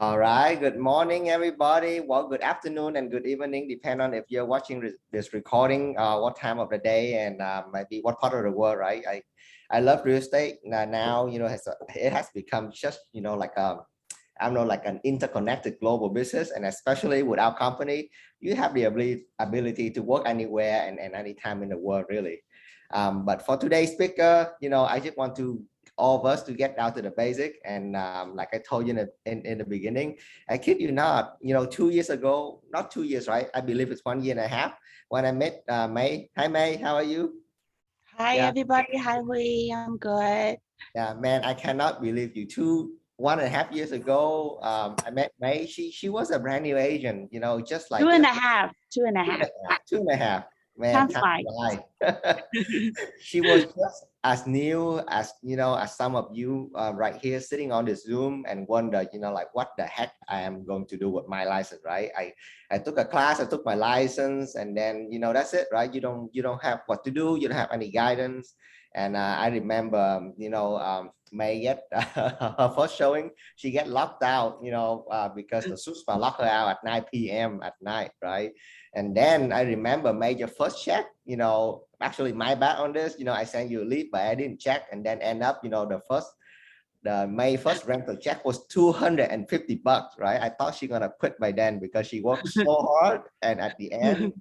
All right. Good morning, everybody. Well, good afternoon and good evening, depending on if you're watching this recording, what time of the day and maybe what part of the world, right? I love real estate. Now, it has become just, like I don't know, like an interconnected global business. And especially with our company, you have the ability to work anywhere and anytime in the world, really. But for today's speaker, I just want to all of us to get down to the basic. And like I told you in the beginning, I kid you not, 2 years ago, not 2 years, right? I believe it's 1 year and a half when I met May. Hi, May. How are you? Hi Yeah. everybody, hi Hui, I'm good. Yeah, man, I cannot believe you. 1.5 years ago, I met May. She was a brand new agent, just Two like and just a half, two and a two and half. a half, 2.5. Man, Time time flies. flies. She was just as new as as some of you right here sitting on this Zoom and wonder, like what the heck I am going to do with my license, right? I took a class, I took my license, and then that's it, right? You don't have what to do, you don't have any guidance. And I remember, May get her first showing, she get locked out, because the SUSPA locked her out at 9 p.m. at night, right? And then I remember made your first check, actually my bad on this, I sent you a lead, but I didn't check and then end up, my first rental check was $250, right? I thought she's gonna quit by then because she worked so hard. And at the end,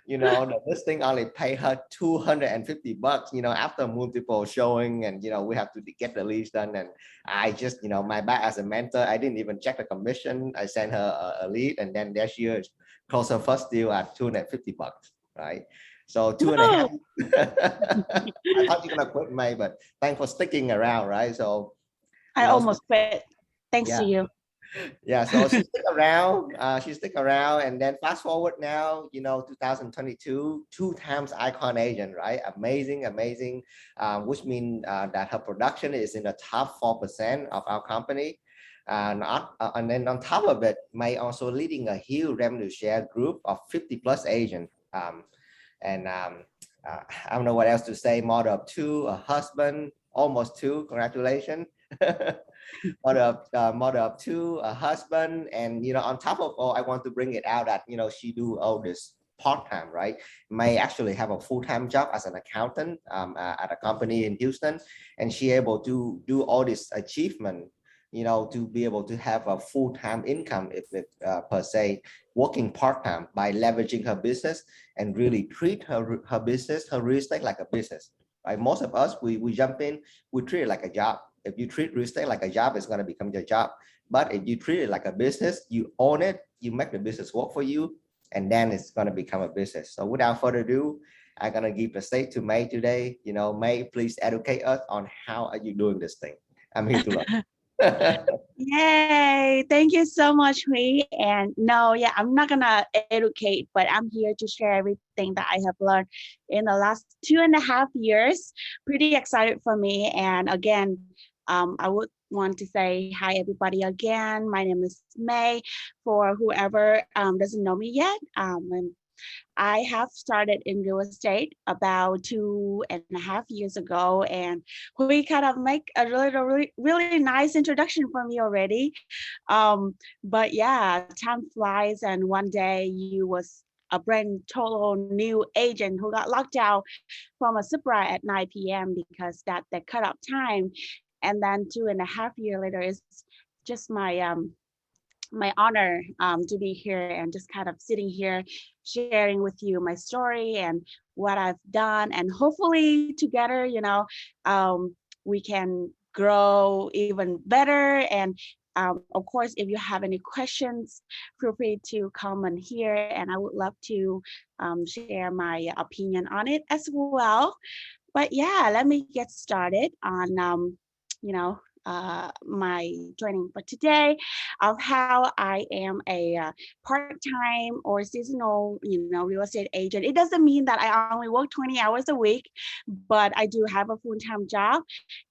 the listing only pay her $250, after multiple showing and, we have to get the leads done. And I just, my bad as a mentor, I didn't even check the commission. I sent her a lead and then there she is, close her first deal at $250, right? So two and a half. Woo! I thought you're gonna quit May, but thanks for sticking around, right? So, I almost quit. Thanks to yeah, you. yeah. So she stick around. She stick around, and then fast forward now. 2022, two times icon agent, right? Amazing, amazing. Which means that her production is in the top 4% of our company. And then on top of it, May also leading a huge revenue share group of 50 plus agents. And I don't know what else to say. Mother of two, a husband, almost two. Congratulations. Mother of two, a husband, and on top of all, I want to bring it out that she do all this part-time, right? May actually have a full-time job as an accountant at a company in Houston, and she able to do all this achievement, to be able to have a full-time income if per se working part-time by leveraging her business and really treat her business, her real estate like a business, right? Most of us, we jump in, we treat it like a job. If you treat real estate like a job, it's going to become your job. But if you treat it like a business, you own it, you make the business work for you, and then it's going to become a business. So without further ado, I'm going to give the stage to May today. May, please educate us on how are you doing this thing. I'm here to learn. Yay! Thank you so much, Hui. And no, yeah, I'm not gonna educate, but I'm here to share everything that I have learned in the last 2.5 years. Pretty excited for me. And again, I would want to say hi everybody again. My name is May. For whoever doesn't know me yet, I have started in real estate about 2.5 years ago, and we kind of make a really nice introduction for me already. But yeah, time flies, and one day you was a brand total new agent who got locked out from a Supra at 9 p.m. because that the cutoff time, and then 2.5 years later is just my honor to be here and just kind of sitting here sharing with you my story and what I've done. And hopefully together, we can grow even better. And of course, if you have any questions, feel free to comment here. And I would love to share my opinion on it as well. But yeah, let me get started on, my training for today of how I am a part-time or seasonal, real estate agent. It doesn't mean that I only work 20 hours a week, but I do have a full-time job.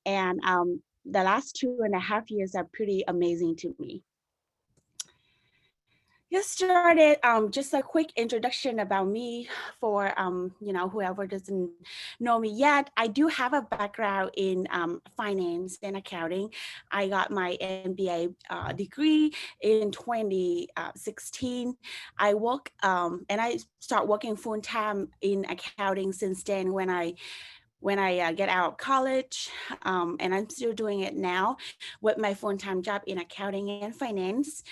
And the last 2.5 years are pretty amazing to me. Get started. Just a quick introduction about me for whoever doesn't know me yet. I do have a background in finance and accounting. I got my MBA degree in 2016. I work and I start working full time in accounting since then when I get out of college, and I'm still doing it now with my full-time job in accounting and finance.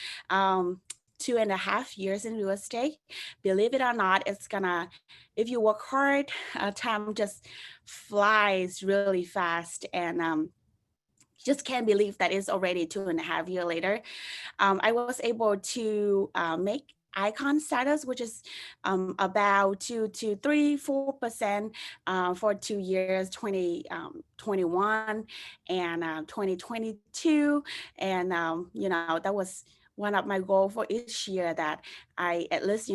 2.5 years in real estate. Believe it or not, if you work hard, time just flies really fast. And just can't believe that it's already 2.5 years later. I was able to make icon status, which is about 2 to 3, 4% for 2 years, 2021 and 2022. And, that was one of my goals for each year, that I at least,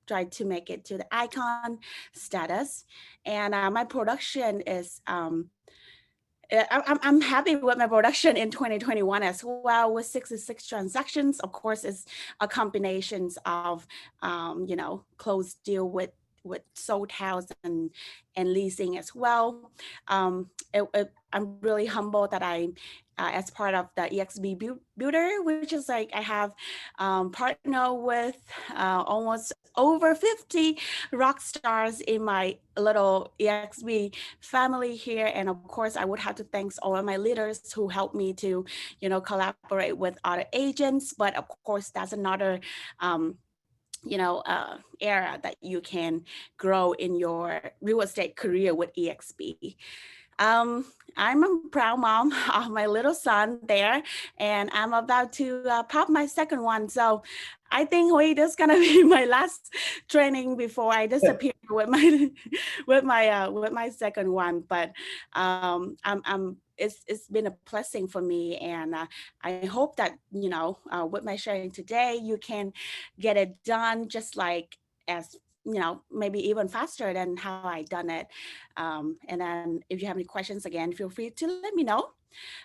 try to make it to the icon status. And my production is, I'm happy with my production in 2021 as well, with 66 transactions. Of course, it's a combination of, closed deal with sold house and leasing as well. I'm really humbled that I, as part of the EXP Builder, which is like I have partnered with almost over 50 rock stars in my little EXP family here. And of course, I would have to thank all of my leaders who helped me to, collaborate with other agents. But of course, that's another area that you can grow in your real estate career with EXP. I'm a proud mom of my little son there, and I'm about to pop my second one. So I think this is gonna be my last training before I disappear with my with my second one. But it's been a blessing for me, and I hope that with my sharing today, you can get it done just like as maybe even faster than how I done it. And then if you have any questions, again, feel free to let me know.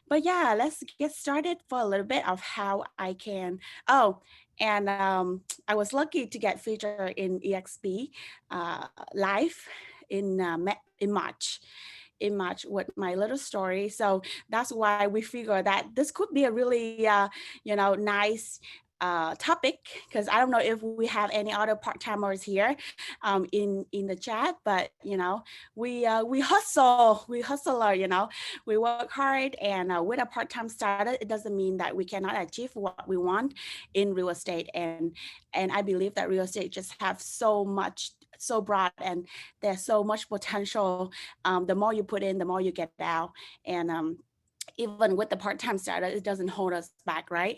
But yeah, let's get started for a little bit of how I can. Oh, and I was lucky to get featured in EXP live in March. In March with my little story. So that's why we figured that this could be a really, nice topic, because I don't know if we have any other part-timers here in the chat, but we hustler, we work hard, and with a part-time starter, it doesn't mean that we cannot achieve what we want in real estate. And I believe that real estate just have so broad, and there's so much potential. The more you put in, the more you get out. And even with the part-time starter, it doesn't hold us back, right?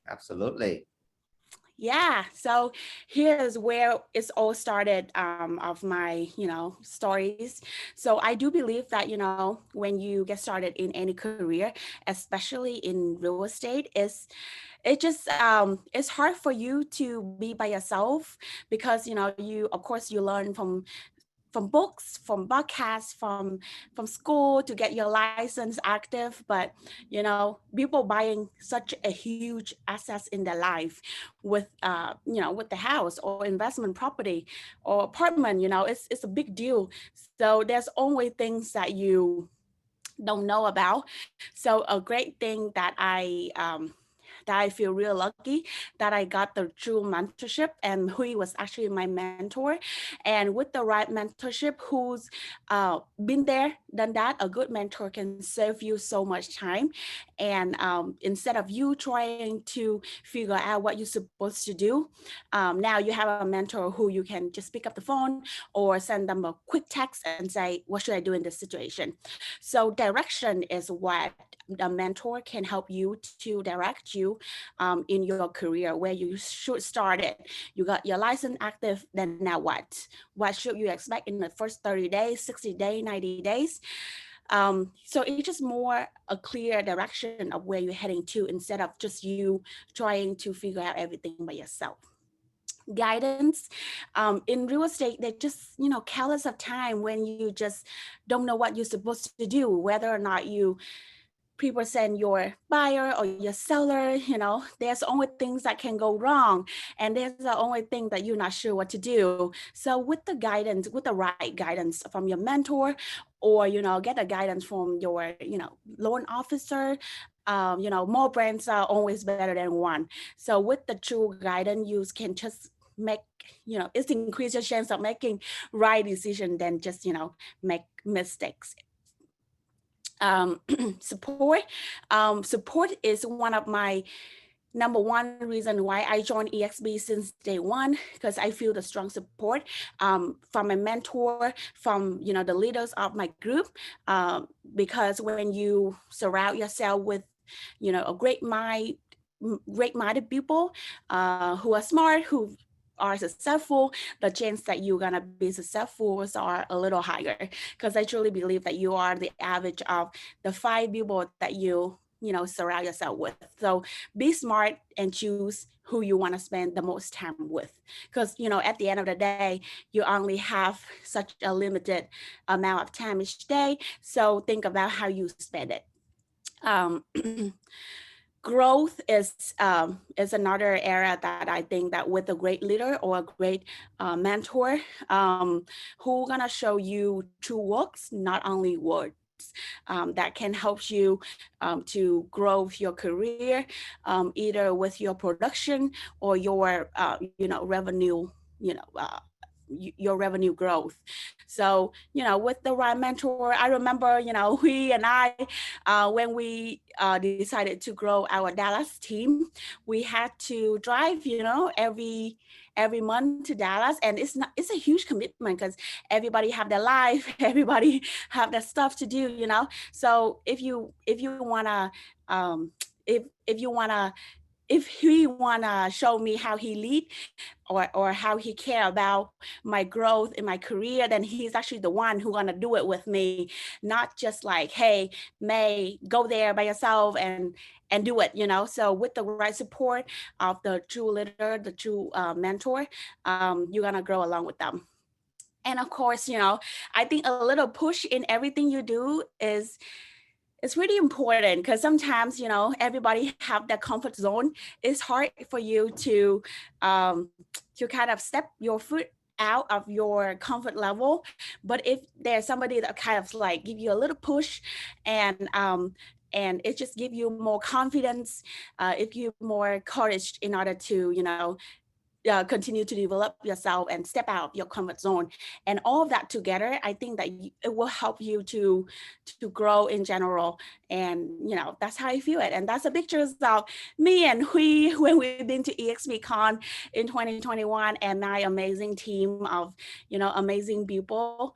Absolutely. Yeah, so here's where it's all started of my, stories. So I do believe that, when you get started in any career, especially in real estate, it's hard for you to be by yourself, because, of course, you learn from books, from podcasts, from school to get your license active. But people buying such a huge assets in their life with with the house or investment property or apartment, it's a big deal. So there's always things that you don't know about. So a great thing that I feel real lucky that I got the true mentorship, and Hui was actually my mentor. And with the right mentorship, who's been there, done that, a good mentor can save you so much time. And instead of you trying to figure out what you're supposed to do, now you have a mentor who you can just pick up the phone or send them a quick text and say, what should I do in this situation? So direction is what a mentor can help you to direct you in your career, where you should start it. You got your license active, then now what? What should you expect in the first 30 days, 60 days, 90 days? So it's just more a clear direction of where you're heading to, instead of just you trying to figure out everything by yourself. Guidance in real estate, they're just careless of time when you just don't know what you're supposed to do, whether or not you represent your buyer or your seller, there's only things that can go wrong, and there's the only thing that you're not sure what to do. So with the guidance, with the right guidance from your mentor, or get a guidance from your loan officer, more brands are always better than one. So with the true guidance, you can just make, it's increase your chance of making right decision than just make mistakes. Support. Support is one of my number one reason why I joined EXP since day one, because I feel the strong support from a mentor, from the leaders of my group. Because when you surround yourself with a great-minded people who are smart, who are successful, the chance that you're gonna be successful are a little higher, because I truly believe that you are the average of the 5 people that you surround yourself with. So be smart and choose who you want to spend the most time with, because at the end of the day, you only have such a limited amount of time each day. So think about how you spend it. Growth is another area that I think that with a great leader or a great mentor, who gonna show you true works, not only words, that can help you to grow your career, either with your production or your revenue, your revenue growth. So with the right mentor, I remember we and I, when we decided to grow our Dallas team, we had to drive every month to Dallas, and it's a huge commitment, because everybody have their life, everybody have their stuff to do. So if you wanna if he wanna show me how he lead, or how he care about my growth in my career, then he's actually the one who gonna do it with me, not just like, hey, May, go there by yourself and do it. So with the right support of the true leader, the true mentor, you're gonna grow along with them. And of course, I think a little push in everything you do is it's really important, because sometimes everybody have that comfort zone. It's hard for you to kind of step your foot out of your comfort level. But if there's somebody that kind of like give you a little push, and it just give you more confidence, it give you more courage in order to continue to develop yourself and step out of your comfort zone, and all of that together, I think that it will help you to grow in general. And that's how I feel it. And that's the pictures of me and we when we've been to EXPCon in 2021, and my amazing team of amazing people.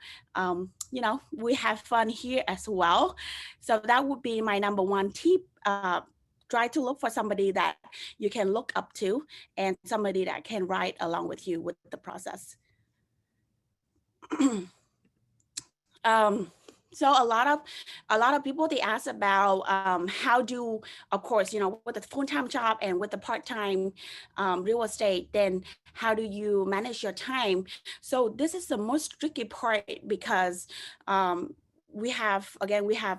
We have fun here as well. So that would be my number one tip. Try to look for somebody that you can look up to, and somebody that can ride along with you with the process. So a lot of people, they ask about how do, of course, with a full-time job and with the part-time real estate, then how do you manage your time? So this is the most tricky part, because we have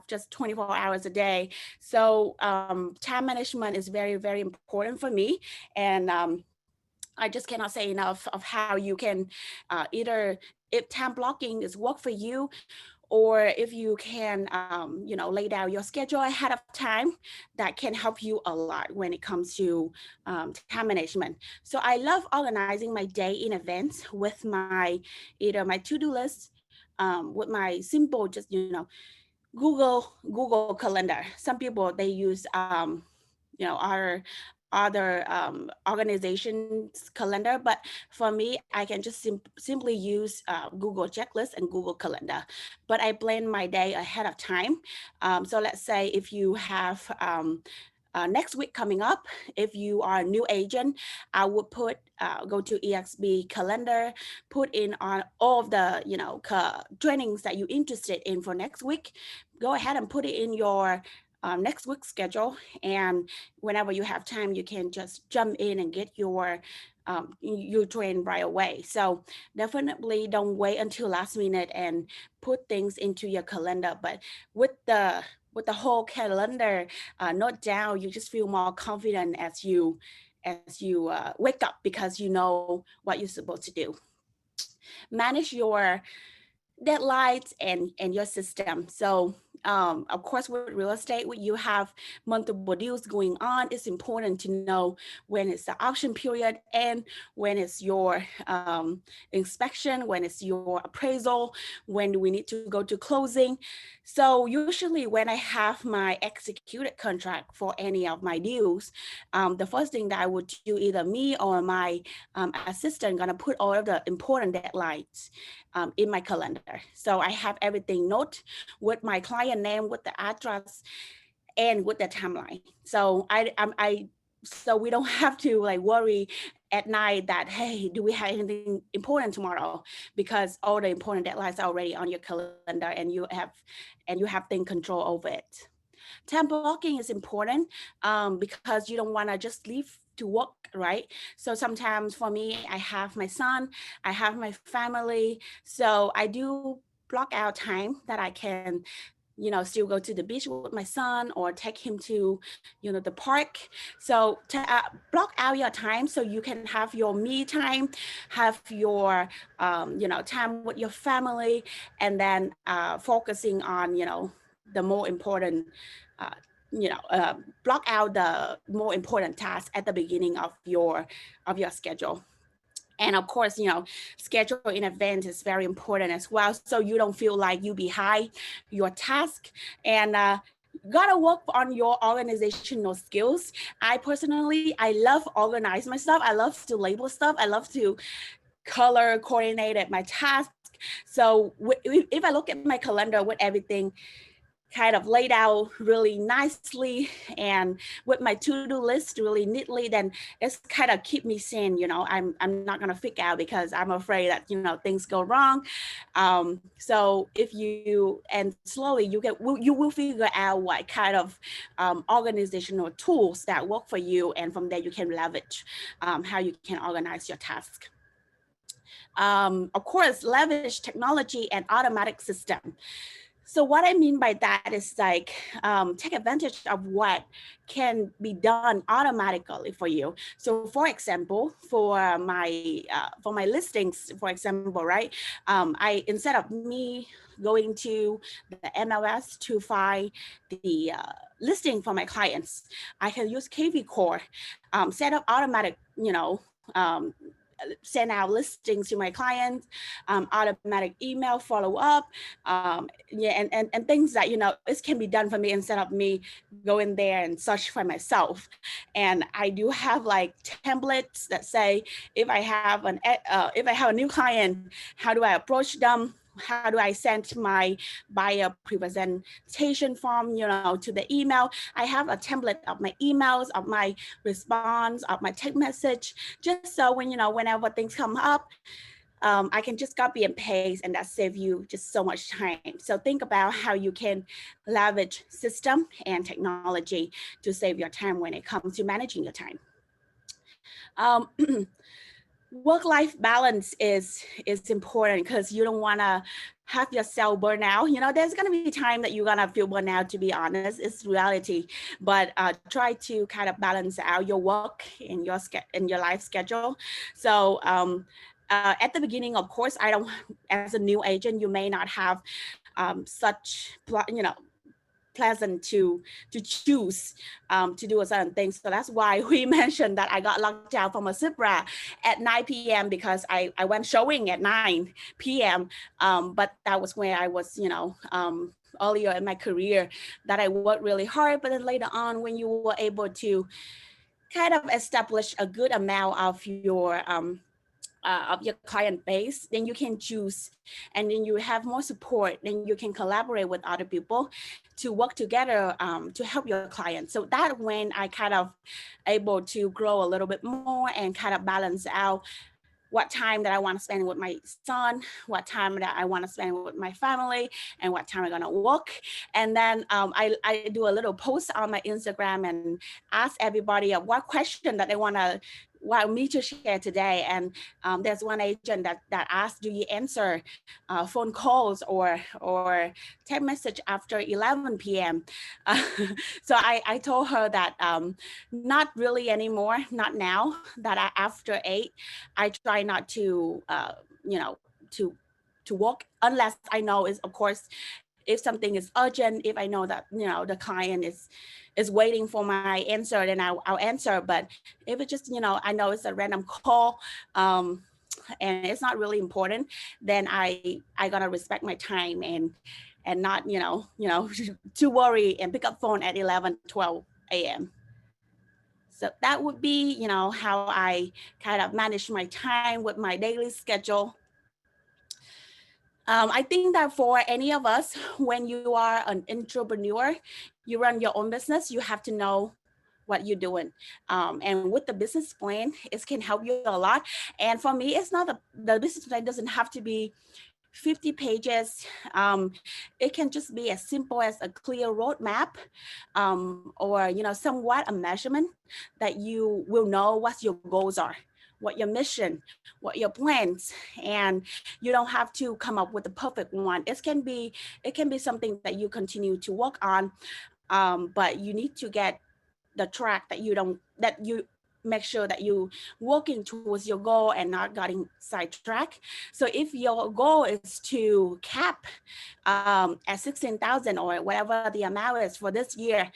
just 24 hours a day. So time management is very, very important for me. And I just cannot say enough of how you can either, if time blocking is work for you, or if you can, lay down your schedule ahead of time, that can help you a lot when it comes to time management. So I love organizing my day in advance with either my to-do list, with my simple, just, Google Calendar. Some people, they use, other organizations calendar, but for me, I can just simply use Google Checklist and Google Calendar. But I plan my day ahead of time. So let's say if you have next week coming up, if you are a new agent, I would put go to EXP calendar, put in on all of the trainings that you're interested in for next week. Go ahead and put it in your next week's schedule, and whenever you have time, you can just jump in and get your train right away. So definitely don't wait until last minute and put things into your calendar. But with the with the whole calendar note down, you just feel more confident as you wake up, because you know what you're supposed to do. Manage your deadlines and your system. So of course, with real estate, when you have multiple deals going on, it's important to know when it's the auction period and when it's your inspection, when it's your appraisal, when do we need to go to closing. So usually when I have my executed contract for any of my deals, the first thing that I would do, either me or my assistant gonna put all of the important deadlines in my calendar. So I have everything note with my client name, with the address, and with the timeline. So so we don't have to like worry at night that, hey, do we have anything important tomorrow? Because all the important deadlines are already on your calendar, and you have thing control over it. Time blocking is important because you don't want to just leave to work, right? So sometimes for me, I have my son, I have my family. So I do block out time that I can, still go to the beach with my son or take him to, the park. So to block out your time so you can have your me time, have your, time with your family, and then focusing on, the more important, uh, block out the more important tasks at the beginning of your schedule. And of course, schedule in advance is very important as well, so you don't feel like you behind your task. And gotta work on your organizational skills. I personally, I love organize my stuff. I love to label stuff. I love to color coordinated my task. So if I look at my calendar with everything kind of laid out really nicely and with my to-do list really neatly, then it's kind of keep me sane. I'm not gonna freak out because I'm afraid that things go wrong. So if you, and slowly you will figure out what kind of organizational tools that work for you, and from there you can leverage how you can organize your task. Of course, leverage technology and automatic system. So what I mean by that is like take advantage of what can be done automatically for you. So for example, for my listings, for example, right? I, instead of me going to the MLS to find the listing for my clients, I can use KV Core, set up automatic, um, send out listings to my clients, automatic email follow up, and things that it can be done for me instead of me going there and search for myself. And I do have like templates that say if I have a new client, how do I approach them? How do I send my buyer presentation form, to the email? I have a template of my emails, of my response, of my text message, just so whenever things come up, I can just copy and paste, and that saves you just so much time. So think about how you can leverage system and technology to save your time when it comes to managing your time. Work-life balance is important because you don't want to have yourself burn out. There's going to be time that you're going to feel burn out, to be honest. It's reality. But try to kind of balance out your work in your life schedule. So at the beginning, of course, as a new agent, you may not have such pleasant to choose to do a certain thing. So that's why we mentioned that I got locked out from a Supra at 9 p.m. because I went showing at 9 p.m. But that was where I was, earlier in my career, that I worked really hard. But then later on, when you were able to kind of establish a good amount of your client base, then you can choose, and then you have more support, then you can collaborate with other people to work together to help your clients. So that when I kind of able to grow a little bit more and kind of balance out what time that I want to spend with my son, what time that I want to spend with my family, and what time I'm going to work. And then I do a little post on my Instagram and ask everybody what question that they want to well, me to share today. And there's one agent that asked, do you answer phone calls or text message after 11 p.m.? Uh, so I told her that not really anymore, not now, that after 8, I try not to, you know, to work unless I know is, of course, if something is urgent, if I know that, you know, the client is waiting for my answer, then I'll answer. But if it just, you know, I know it's a random call, and it's not really important, then I gotta respect my time and not, to worry and pick up phone at 11, 12 a.m. So that would be, you know, how I kind of manage my time with my daily schedule. I think that for any of us, when you are an entrepreneur, you run your own business, you have to know what you're doing. And with the business plan, it can help you a lot. And for me, it's not the business plan doesn't have to be 50 pages. It can just be as simple as a clear roadmap, or, you know, somewhat a measurement that you will know what your goals are, what your mission, what your plans, and you don't have to come up with the perfect one. It can be something that you continue to work on, but you need to get the track that you make sure that you working towards your goal and not getting sidetracked. So if your goal is to cap at 16,000 or whatever the amount is for this year,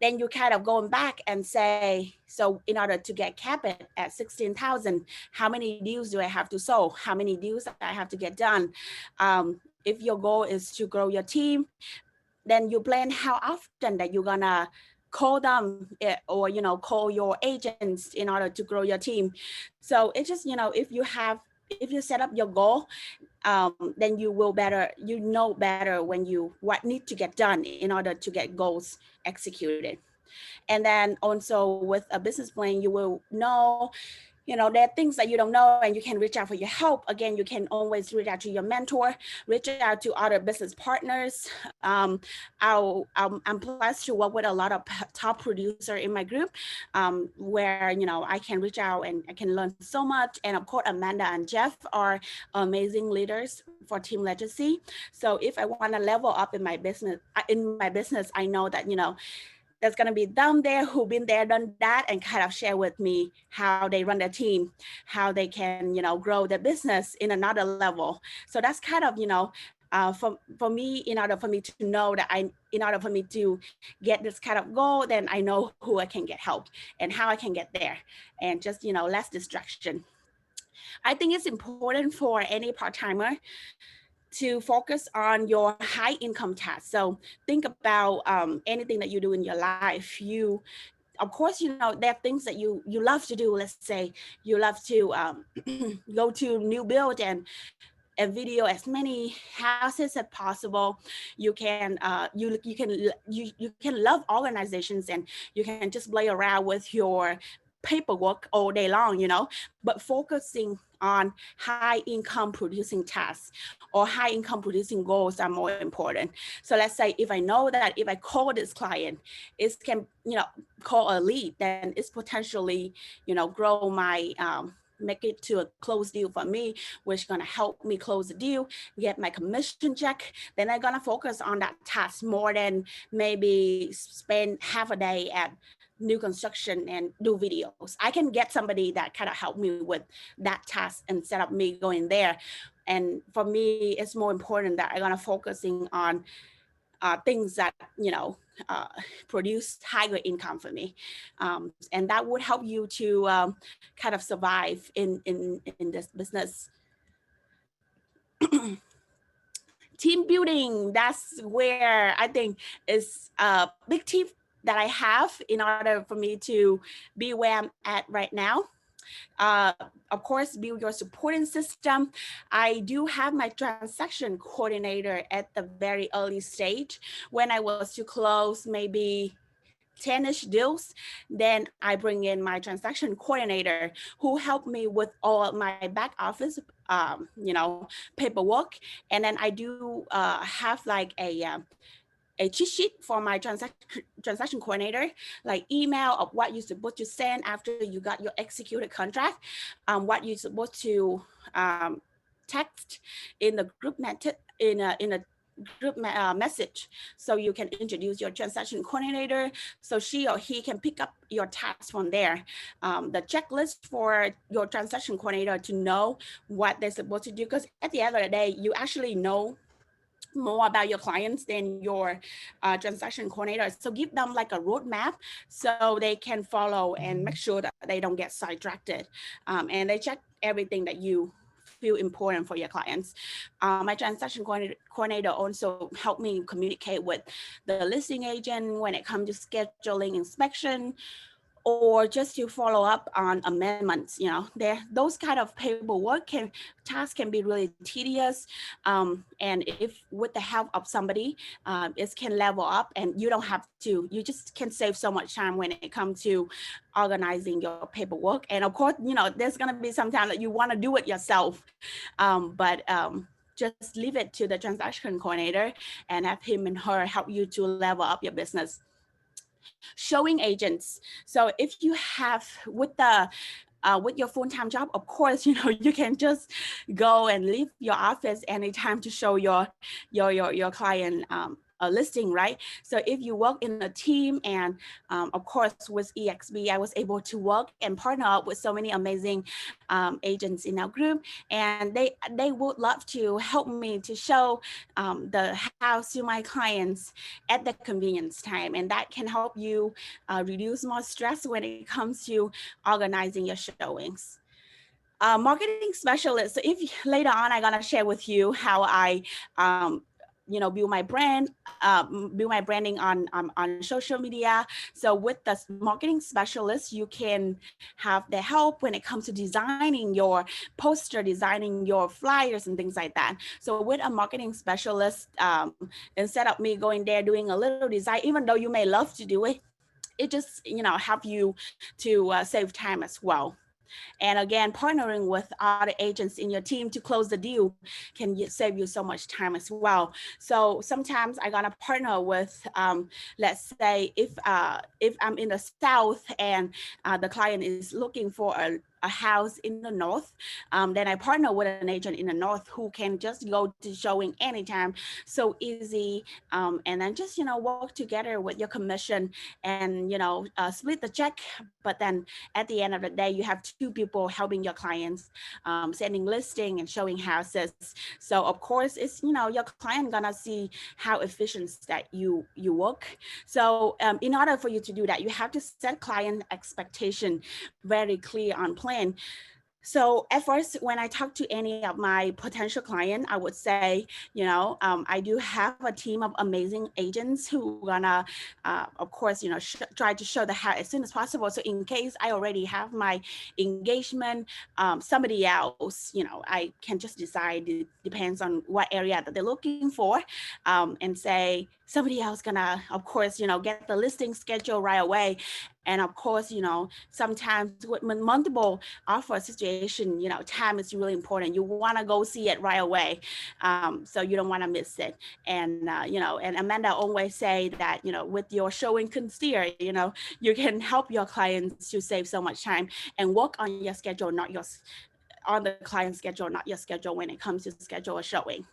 then you kind of going back and say, so in order to get capped at 16,000, how many deals do I have to sell? How many deals I have to get done? If your goal is to grow your team, then you plan how often that you're gonna call them, or, you know, call your agents in order to grow your team. So it's just, you know, if you set up your goal, then you will better, you know better when you what need to get done in order to get goals executed. And then also with a business plan, you will know, you know, there are things that you don't know and you can reach out for your help. Again, you can always reach out to your mentor, reach out to other business partners. I'm blessed to work with a lot of top producer in my group, where, you know, I can reach out and I can learn so much. And of course, Amanda and Jeff are amazing leaders for Team Legacy. So if I want to level up in my business, I know that, you know, there's going to be them there who've been there, done that, and kind of share with me how they run their team, how they can, you know, grow their business in another level. So that's kind of, you know, for me, in order for me to know that in order for me to get this kind of goal, then I know who I can get help and how I can get there, and just, you know, less distraction. I think it's important for any part-timer to focus on your high income tasks. So think about anything that you do in your life. You, of course, you know, there are things that you love to do. Let's say you love to go to new build and video as many houses as possible. You can you can love organizations, and you can just play around with your paperwork all day long, you know, but focusing on high income producing tasks or high income producing goals are more important. So let's say if I know that if I call this client, it can, you know, call a lead, then it's potentially, you know, grow my make it to a closed deal for me, which is going to help me close the deal, get my commission check. Then I'm going to focus on that task more than maybe spend half a day at new construction and do videos. I can get somebody that kind of help me with that task instead of me going there. And for me, it's more important that I'm going to focusing on things that, you know, produce higher income for me. And that would help you to kind of survive in this business. Team building, that's where I think is a big tip that I have in order for me to be where I'm at right now. Of course, build your supporting system. I do have my transaction coordinator at the very early stage. When I was to close maybe 10-ish deals, then I bring in my transaction coordinator who helped me with all my back office, you know, paperwork. And then I do have like a a cheat sheet for my transaction coordinator, like email of what you're supposed to send after you got your executed contract, what you're supposed to text in the group method, in a group message, so you can introduce your transaction coordinator, so she or he can pick up your tasks from there. The checklist for your transaction coordinator to know what they're supposed to do, because at the end of the day, you actually know more about your clients than your transaction coordinator. So give them like a roadmap so they can follow and make sure that they don't get sidetracked. And they check everything that you feel important for your clients. My transaction coordinator also helped me communicate with the listing agent when it comes to scheduling inspection, or just to follow up on amendments. You know, those kind of paperwork tasks can be really tedious, and if with the help of somebody, it can level up, and you don't have to. You just can save so much time when it comes to organizing your paperwork. And of course, you know, there's gonna be some time that you want to do it yourself, but just leave it to the transaction coordinator and have him and her help you to level up your business. Showing agents. So if you have with your full-time job, of course, you know, you can just go and leave your office anytime to show your client a listing, right? So if you work in a team, and of course with EXB, I was able to work and partner up with so many amazing agents in our group, and they would love to help me to show the house to my clients at the convenience time, and that can help you reduce more stress when it comes to organizing your showings. Marketing specialist. So if later on, I'm gonna share with you how I you know, build my brand, build my branding on social media. So with the marketing specialist, you can have the help when it comes to designing your poster, designing your flyers and things like that. So with a marketing specialist, instead of me going there doing a little design, even though you may love to do it, it just, you know, help you to save time as well. And again, partnering with other agents in your team to close the deal can save you so much time as well. So sometimes I'm gonna partner with, let's say if I'm in the South and the client is looking for a house in the North, then I partner with an agent in the North who can just go to showing anytime, so easy, and then just, you know, work together with your commission and, you know, split the check. But then at the end of the day, you have two people helping your clients, sending listing and showing houses. So of course, it's, you know, your client gonna see how efficient that you work. So in order for you to do that, you have to set client expectation very clear on plan. So at first, when I talk to any of my potential client, I would say, you know, I do have a team of amazing agents who gonna, of course, you know, try to show the house as soon as possible. So in case I already have my engagement, somebody else, you know, I can just decide, it depends on what area that they're looking for, and say somebody else gonna, of course, you know, get the listing schedule right away. And of course, you know, sometimes with multiple offer situation, you know, time is really important. You want to go see it right away, so you don't want to miss it. And you know, and Amanda always say that, you know, with your showing concierge, you know, you can help your clients to save so much time and work on your schedule, not your on the client schedule, not your schedule when it comes to schedule a showing.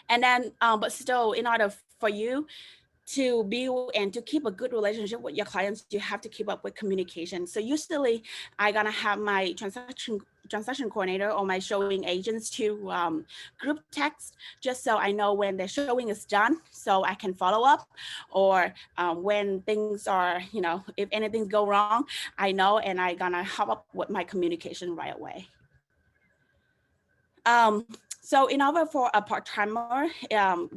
And then, but still, in order for you to build and to keep a good relationship with your clients, you have to keep up with communication. So usually I'm gonna have my transaction coordinator or my showing agents to group text, just so I know when the showing is done, so I can follow up, or when things are, you know, if anything go wrong, I know, and I gonna hop up with my communication right away. So in order for a part-timer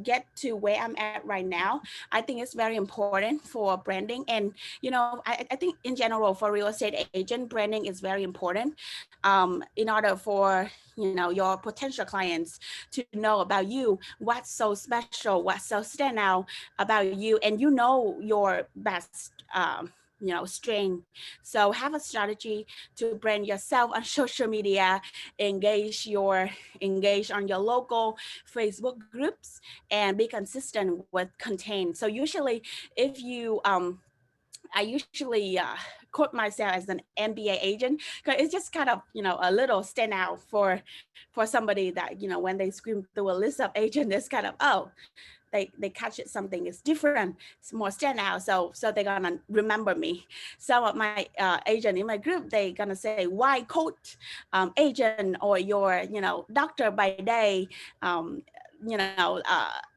get to where I'm at right now, I think it's very important for branding. And, you know, I think in general for real estate agent, branding is very important in order for, you know, your potential clients to know about you, what's so special, what's so stand out about you, and you know your best strain. So have a strategy to brand yourself on social media, engage on your local Facebook groups, and be consistent with content. So usually if you I usually quote myself as an MBA agent because it's just kind of a little stand out for somebody that when they scream through a list of agents, it's kind of, oh, they catch it, something is different, it's more stand out, so they're gonna remember me. Some of my agent in my group, they gonna say, why coach agent, or your doctor by day, um, you know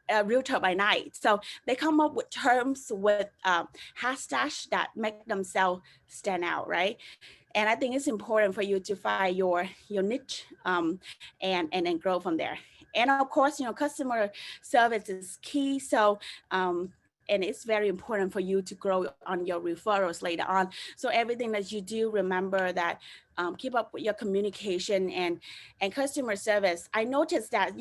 a realtor by night. So they come up with terms with hashtags that make themselves stand out, right? And I think it's important for you to find your niche, and then grow from there. And of course, customer service is key. So and it's very important for you to grow on your referrals later on. So everything that you do, remember that, keep up with your communication and customer service. I noticed that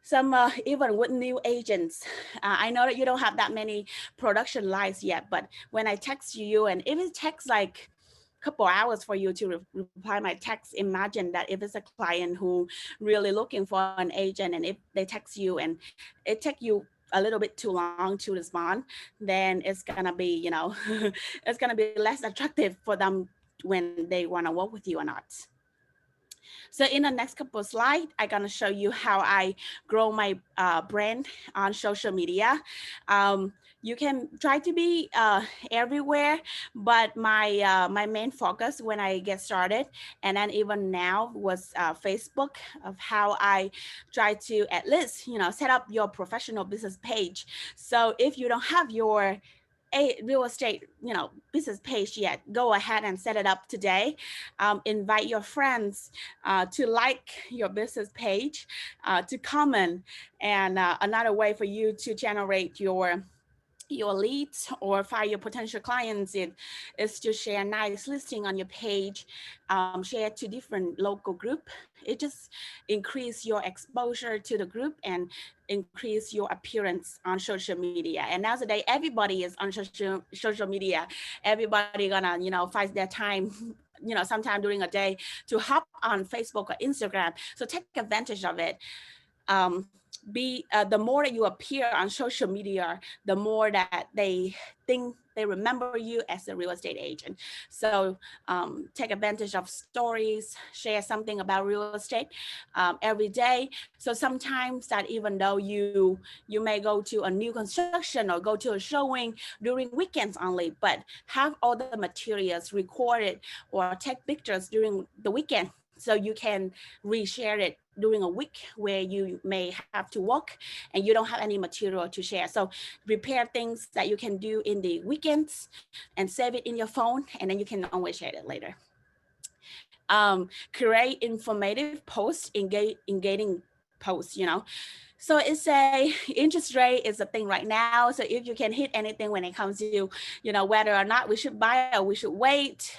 some even with new agents, I know that you don't have that many production lines yet, but when I text you, and if it takes like couple hours for you to reply my text, imagine that if it's a client who really looking for an agent, and if they text you and it take you a little bit too long to respond, then it's gonna be it's gonna be less attractive for them when they want to work with you or not. So in the next couple of slides, I'm gonna show you how I grow my brand on social media. You can try to be everywhere, but my main focus when I get started, and then even now, was Facebook, of how I try to at least set up your professional business page. So if you don't have your a real estate business page yet, go ahead and set it up today. Invite your friends to like your business page, to comment. And another way for you to generate your leads or find your potential clients is to share nice listing on your page, share to different local group. It just increase your exposure to the group and increase your appearance on social media. And nowadays everybody is on social media. Everybody gonna find their time sometime during a day to hop on Facebook or Instagram. So take advantage of it. The more that you appear on social media, the more that they think they remember you as a real estate agent. So take advantage of stories, share something about real estate every day. So sometimes that even though you may go to a new construction or go to a showing during weekends only, but have all the materials recorded or take pictures during the weekend, so you can reshare it during a week where you may have to work and you don't have any material to share. So prepare things that you can do in the weekends and save it in your phone, and then you can always share it later. Create informative posts, engaging posts, So it's a interest rate is a thing right now. So if you can hit anything when it comes to, whether or not we should buy or we should wait,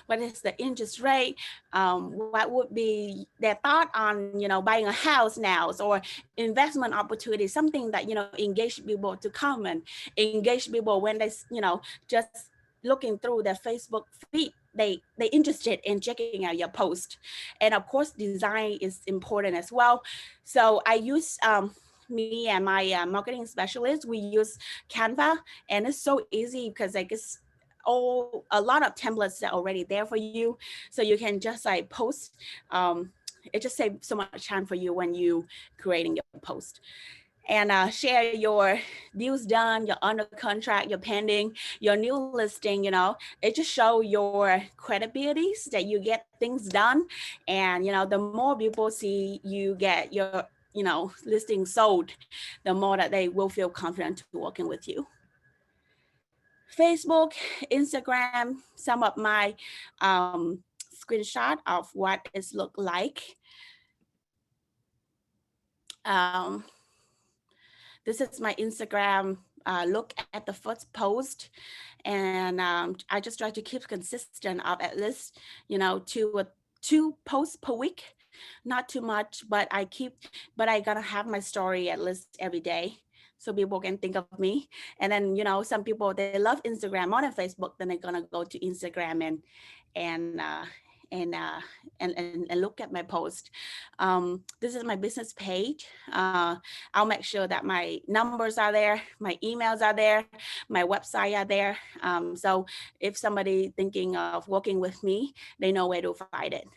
what is the interest rate, what would be their thought on, buying a house now, or investment opportunity, something that, engage people to comment, engage people when they, just looking through their Facebook feed, they interested in checking out your post. And of course, design is important as well. So I use me and my marketing specialist, we use Canva, and it's so easy because like it's a lot of templates that are already there for you, so you can just like post. It just saves so much time for you when you creating your post. And share your deals done, your under contract, your pending, your new listing. It just show your credibilities that you get things done. And the more people see you get your listing sold, the more that they will feel confident to working with you. Facebook, Instagram, some of my screenshot of what it look like. This is my Instagram look at the first post, and I just try to keep consistent of at least two posts per week, not too much, but I gotta have my story at least every day. so people can think of me. And then, you know, some people, they love Instagram more than Facebook, then they're gonna go to Instagram and uh, and, uh, and look at my post. This is my business page. I'll make sure that my numbers are there, my emails are there, my website are there. So if somebody thinking of working with me, they know where to find it.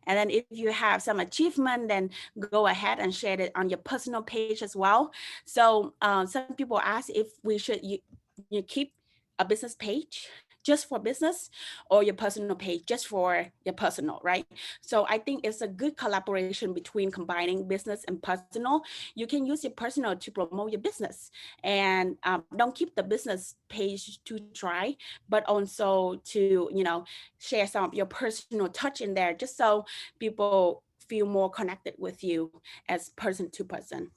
And then if you have some achievement, then go ahead and share it on your personal page as well. So some people ask if we should you keep a business page just for business or your personal page just for your personal, right? So I think it's a good collaboration between combining business and personal. You can use your personal to promote your business, and don't keep the business page too dry, but also to, you know, share some of your personal touch in there, just so people feel more connected with you as person to person.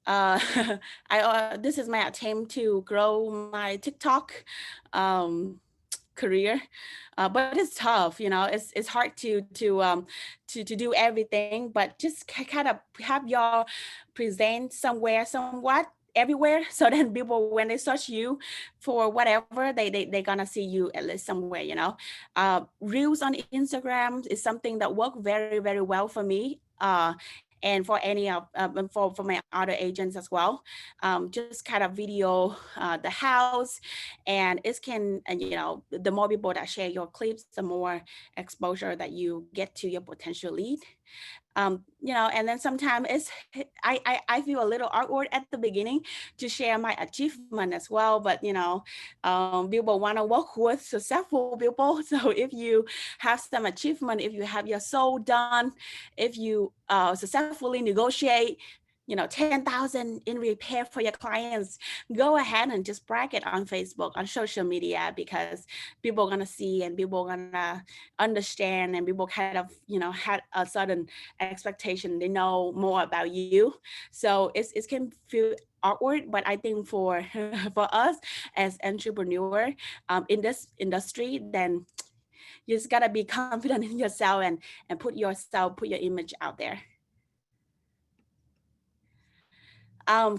Uh, this is my attempt to grow my TikTok career, but it's tough. You know, it's hard to do everything, but just kind of have your present somewhere, somewhat everywhere, so then people, when they search you for whatever, they're gonna see you at least somewhere, you know. Reels on Instagram is something that worked very, very well for me. And for any of for my other agents as well. Just kind of video the house, and it can, you know, the more people that share your clips, the more exposure that you get to your potential lead. You know, and then sometimes it's I feel a little awkward at the beginning to share my achievement as well, but you know, people want to work with successful people. So if you have some achievement, if you have your soul done, if you successfully negotiate, you know, 10,000 in repair for your clients, go ahead and just brag it on Facebook, on social media, because people are gonna see and people are gonna understand, and people kind of, you know, had a certain expectation. They know more about you. So it can feel awkward, but I think for for us as entrepreneur in this industry, then you just gotta be confident in yourself and put yourself, put your image out there.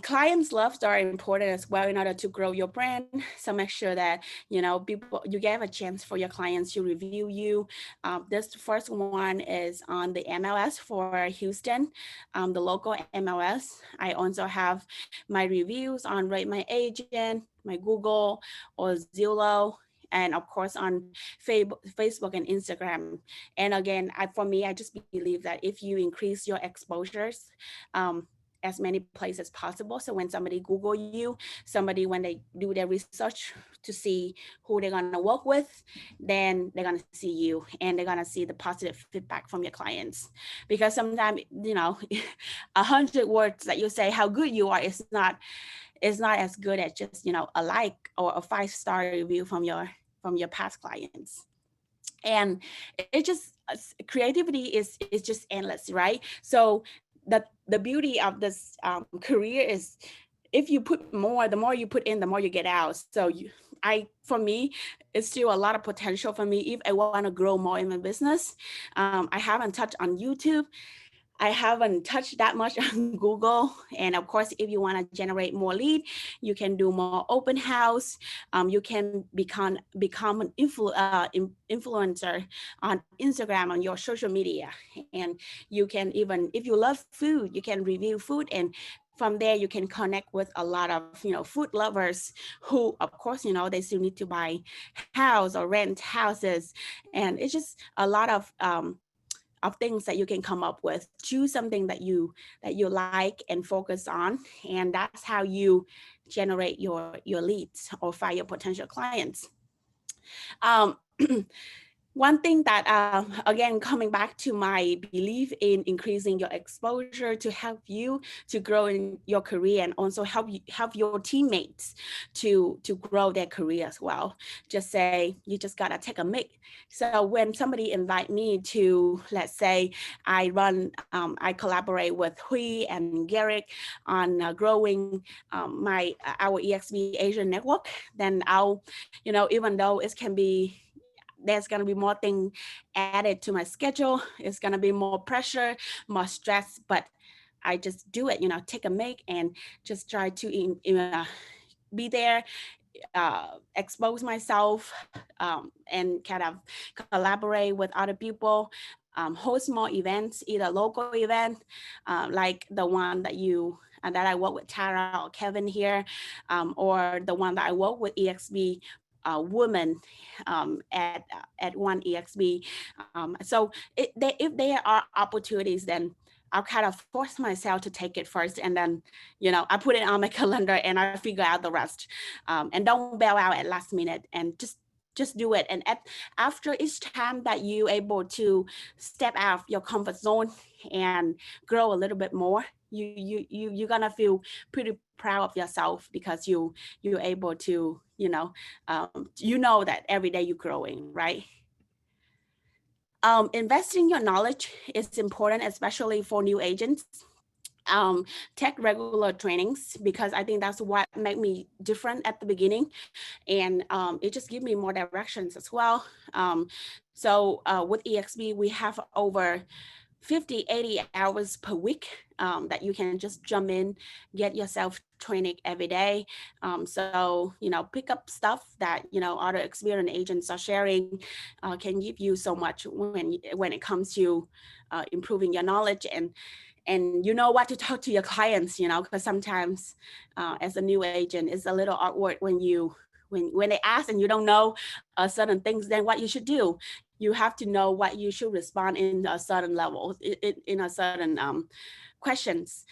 Clients' loves are important as well in order to grow your brand. So make sure that, you know, people, you give a chance for your clients to review you. This first one is on the MLS for Houston, the local MLS. I also have my reviews on Rate My Agent, my Google or Zillow, and of course on Facebook and Instagram. And again, for me, I just believe that if you increase your exposures, as many places as possible. So when somebody Google you, somebody, when they do their research to see who they're gonna work with, then they're gonna see you and they're gonna see the positive feedback from your clients. Because sometimes, you know, 100 words that you say how good you are is not as good as just, you know, a like or a 5-star review from your past clients. And it just, creativity is just endless, right? So the beauty of this career is, if you put more, the more you put in, the more you get out. So for me, it's still a lot of potential for me if I want to grow more in my business. I haven't touched on YouTube. I haven't touched that much on Google. And of course, if you want to generate more lead, you can do more open house. You can become an influencer on Instagram, on your social media. And you can even, if you love food, you can review food, and from there you can connect with a lot of, you know, food lovers who, of course, you know, they still need to buy house or rent houses. And it's just a lot of things that you can come up with. Choose something that you like and focus on, and that's how you generate your leads or find your potential clients. One thing that, again, coming back to my belief in increasing your exposure to help you to grow in your career, and also help your teammates to grow their career as well. Just say, you just gotta take a mic. So when somebody invite me to, let's say, I collaborate with Hui and Garrick on growing our EXP Asia network, then I'll, you know, even though it can be, there's going to be more things added to my schedule. It's going to be more pressure, more stress, but I just do it, take a mic and just try to be there, expose myself, and kind of collaborate with other people, host more events, either local event like the one that I work with Tara or Kevin here, or the one that I work with EXB women at one EXB. If there are opportunities, then I'll kind of force myself to take it first, and then I put it on my calendar and I figure out the rest, and don't bail out at last minute, and just do it. And after each time that you able to step out of your comfort zone and grow a little bit more, you're gonna feel pretty proud of yourself, because you're able to that every day you're growing, right? Investing your knowledge is important, especially for new agents. Take regular trainings, because I think that's what made me different at the beginning, and it just gave me more directions as well. With EXB, we have over 50, 80 hours per week that you can just jump in, get yourself training every day. Pick up stuff that, other experienced agents are sharing, can give you so much when it comes to improving your knowledge, and you know what to talk to your clients, because sometimes as a new agent, it's a little awkward when they ask and you don't know certain things, then what you should do. You have to know what you should respond in a certain level, in a certain questions.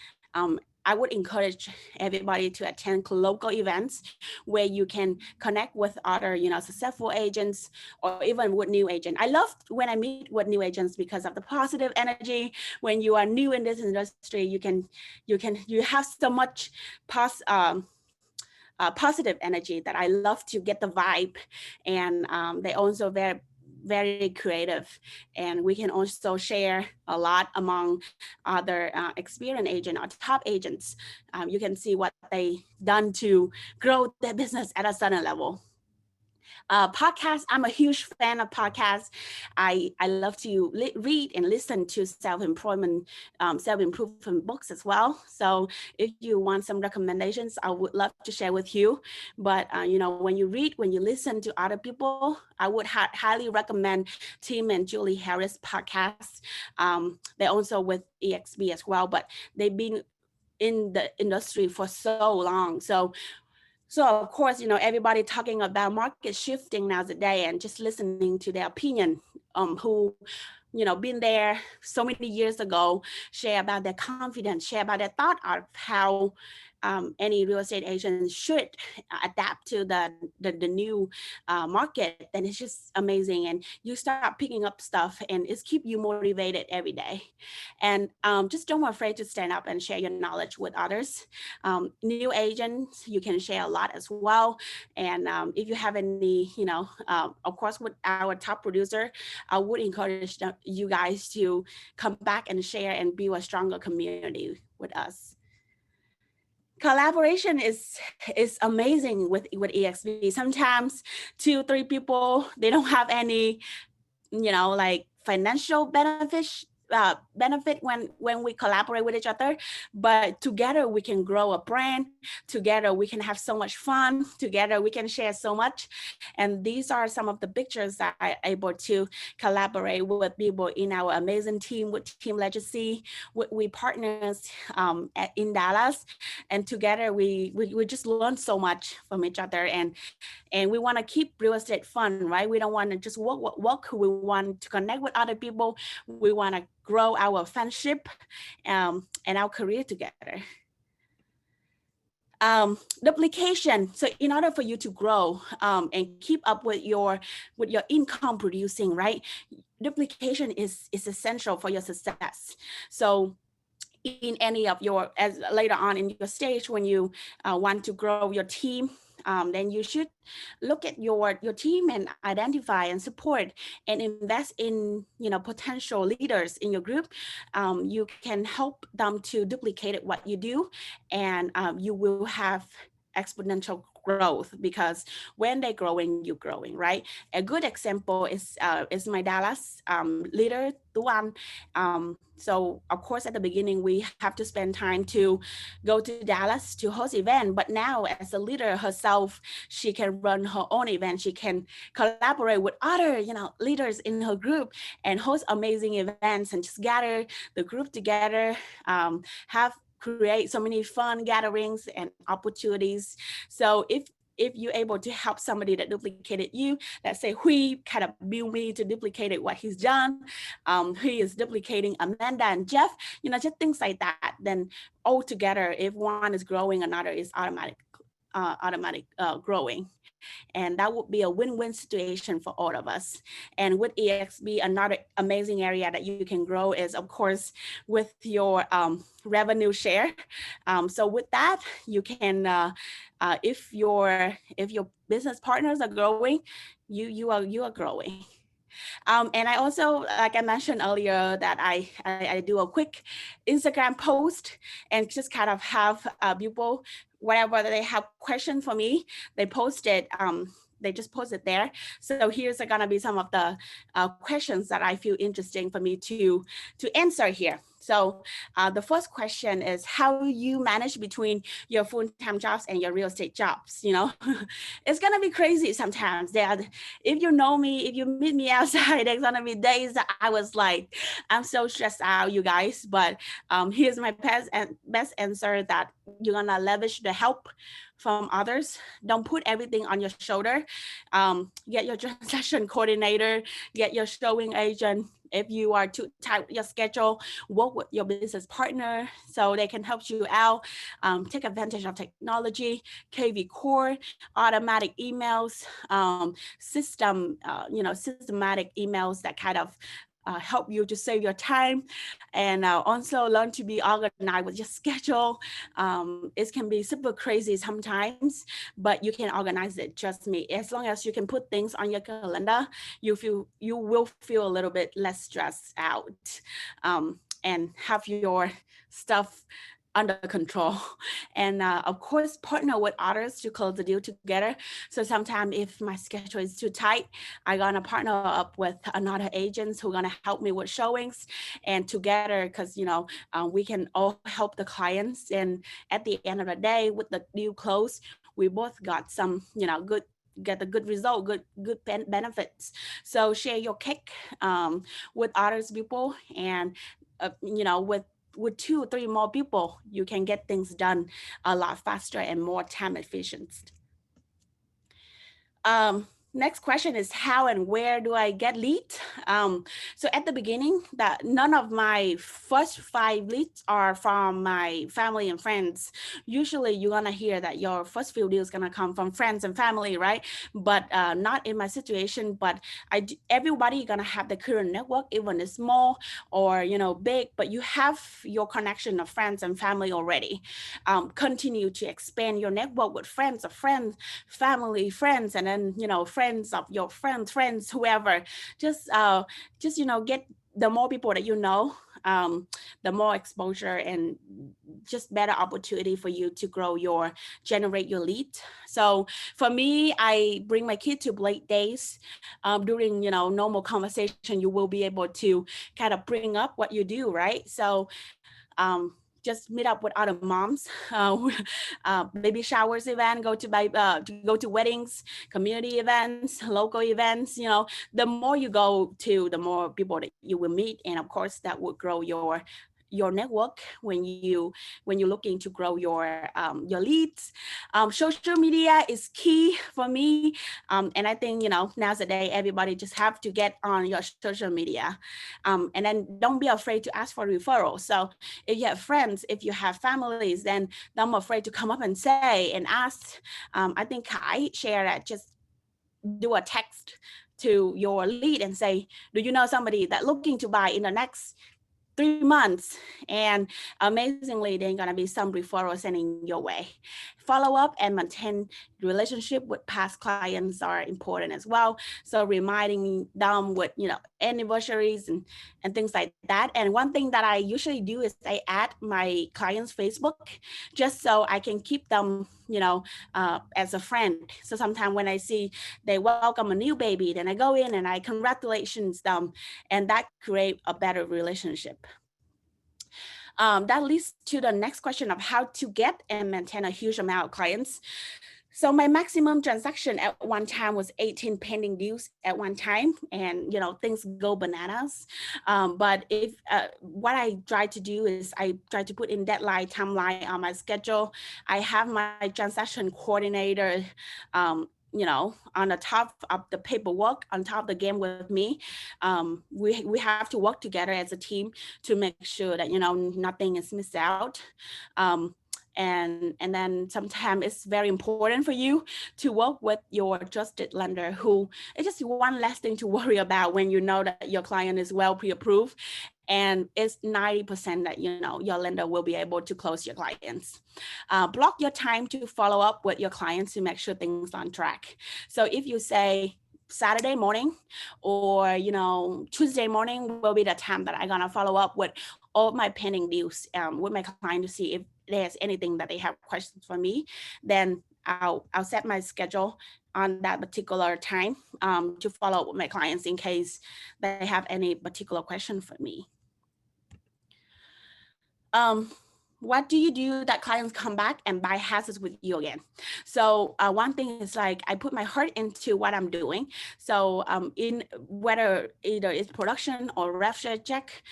I would encourage everybody to attend local events where you can connect with other, successful agents, or even with new agents. I love when I meet with new agents because of the positive energy. When you are new in this industry, you have so much positive energy that I love to get the vibe, and they also very, very creative, and we can also share a lot among other experienced agent or top agents. You can see what they done to grow their business at a certain level. Podcasts, I'm a huge fan of podcasts. I love to read and listen to self-improvement books as well. So if you want some recommendations, I would love to share with you. But when you read, when you listen to other people, I would highly recommend Tim and Julie Harris podcast. They're also with EXB as well, but they've been in the industry for so long. So of course, everybody talking about market shifting nowadays, and just listening to their opinion, who, been there so many years ago, share about their confidence, share about their thought of how any real estate agent should adapt to the new market. Then it's just amazing, and you start picking up stuff, and it's keep you motivated every day. And just don't be afraid to stand up and share your knowledge with others. New agents, you can share a lot as well. And if you have any, of course, with our top producer, I would encourage you guys to come back and share and build a stronger community with us. Collaboration is amazing with EXB. Sometimes 2-3 people, they don't have any, like financial benefit when we collaborate with each other, but together we can grow a brand. Together we can have so much fun. Together we can share so much. And these are some of the pictures that I'm able to collaborate with people in our amazing team, with Team Legacy. We partners in Dallas, and together we just learn so much from each other, and we want to keep real estate fun, right? We don't want to just work. We want to connect with other people. We want to grow our friendship and our career together. Duplication. So in order for you to grow and keep up with your income producing, right? Duplication is essential for your success. So in any of your, as later on in your stage, when you want to grow your team, then you should look at your team and identify and support and invest in potential leaders in your group. You can help them to duplicate what you do, and you will have exponential growth, because when they're growing, you're growing, right? A good example is my Dallas leader, Tuan. So of course, at the beginning, we have to spend time to go to Dallas to host event. But now, as a leader herself, she can run her own event. She can collaborate with other, leaders in her group and host amazing events and just gather the group together, have create so many fun gatherings and opportunities. So if you're able to help somebody that duplicated you, let's say Hui kind of build me to duplicate what he's done, he is duplicating Amanda and Jeff, just things like that, then all together, if one is growing, another is automatic growing. And that would be a win-win situation for all of us. And with EXP, another amazing area that you can grow is, of course, with your revenue share. So with that, you can, if your business partners are growing, you are growing. And I also, like I mentioned earlier, that I do a quick Instagram post and just kind of have people, whenever they have questions for me, they post it. They just post it there. So here's gonna be some of the questions that I feel interesting for me to answer here. So the first question is how you manage between your full-time jobs and your real estate jobs. It's gonna be crazy sometimes. If you know me, if you meet me outside, there's gonna be days that I was like, I'm so stressed out, you guys. But here's my best answer, that you're gonna leverage the help from others. Don't put everything on your shoulder. Get your transaction coordinator, get your showing agent. If you are too tight with your schedule, work with your business partner so they can help you out. Take advantage of technology, KV Core, automatic emails, systematic emails that kind of help you to save your time, and also learn to be organized with your schedule. It can be super crazy sometimes, but you can organize it. Trust me, as long as you can put things on your calendar, you will feel a little bit less stressed out, and have your stuff under control. And of course, partner with others to close the deal together. So sometimes if my schedule is too tight, I'm gonna partner up with another agents who are gonna help me with showings, and together, because we can all help the clients. And at the end of the day, with the deal close, we both got some, get a good result, good benefits. So share your cake with others people, and with 2 or 3 more people, you can get things done a lot faster and more time efficient. Next question is how and where do I get leads? So at the beginning, that none of my first 5 leads are from my family and friends. Usually you're gonna hear that your first few deals gonna come from friends and family, right? But not in my situation. But everybody gonna have the current network, even it's small or big, but you have your connection of friends and family already. Continue to expand your network with friends of friends, family, friends, and then friends of your friends, whoever. Just get the more people that the more exposure and just better opportunity for you to generate your lead. So for me, I bring my kid to Blake Days. During normal conversation, you will be able to kind of bring up what you do, right? So just meet up with other moms, baby showers event, go to weddings, community events, local events. The more you go to, the more people that you will meet, and of course that will grow your network when you're looking to grow your leads. Social media is key for me, and I think nowadays everybody just have to get on your social media, and then don't be afraid to ask for referrals. So if you have friends, if you have families, then don't be afraid to come up and say and ask. I think Kai shared that, just do a text to your lead and say, do you know somebody that looking to buy in the next 3 months, and amazingly, there are gonna be some referrals sending your way. Follow up and maintain relationship with past clients are important as well. So reminding them with, you know, anniversaries and things like that. And one thing that I usually do is I add my clients' Facebook just so I can keep them, you know, as a friend. So sometimes when I see they welcome a new baby, then I go in and I congratulations them, and that create a better relationship. That leads to the next question of how to get and maintain a huge amount of clients. So my maximum transaction at one time was 18 pending deals at one time, and you know things go bananas. But if what I try to do is I try to put in deadline timeline on my schedule. I have my transaction coordinator, you know, on the top of the paperwork, on top of the game with me. We have to work together as a team to make sure that, you know, nothing is missed out. And then sometimes it's very important for you to work with your trusted lender, who it's just one less thing to worry about when you know that your client is well pre-approved, and it's 90% that, you know, your lender will be able to close your clients. Block your time to follow up with your clients to make sure things are on track. So if you say Saturday morning or, you know, Tuesday morning will be the time that I'm gonna follow up with all my pending deals with my client to see if there's anything that they have questions for me, then I'll set my schedule on that particular time to follow up with my clients in case they have any particular question for me. What do you do that clients come back and buy houses with you again? So one thing is like I put my heart into what I'm doing. So in whether either it's production or rev share check,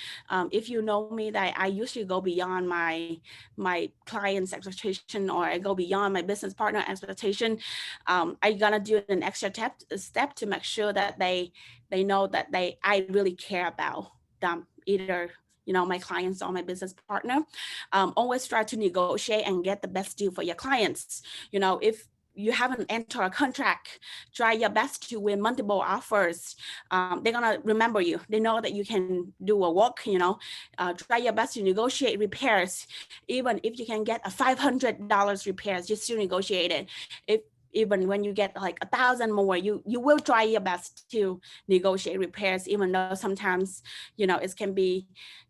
if you know me, that I usually go beyond my client's expectation, or I go beyond my business partner expectation. I'm gonna do an extra step to make sure that they know that I really care about them, either, you know, my clients or my business partner. Always try to negotiate and get the best deal for your clients. You know, if you haven't entered a contract, try your best to win multiple offers. They're gonna remember you. They know that you can do a work, you know. Try your best to negotiate repairs. Even if you can get a $500 repairs, just to negotiate it. Even when you get like 1,000 more, you will try your best to negotiate repairs, even though sometimes, you know,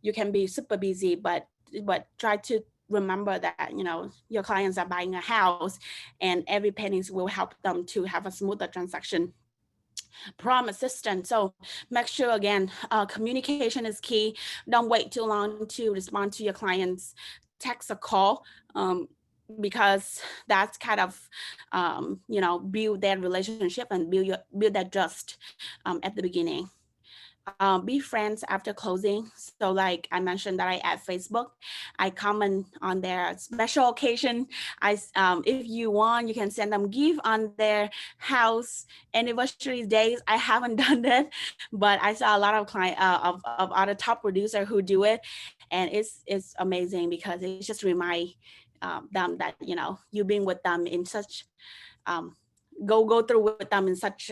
you can be super busy, but try to remember that, you know, your clients are buying a house and every penny will help them to have a smoother transaction. Prom assistant. So make sure again, communication is key. Don't wait too long to respond to your clients' text or call. Because that's kind of, you know, build that relationship and build that trust at the beginning. Be friends after closing. So like I mentioned that I add Facebook, I comment on their special occasion. If you want, you can send them gift on their house anniversary days. I haven't done that, but I saw a lot of of other top producer who do it, and it's amazing because it just remind them that, you know, you've been with them in such go through with them in such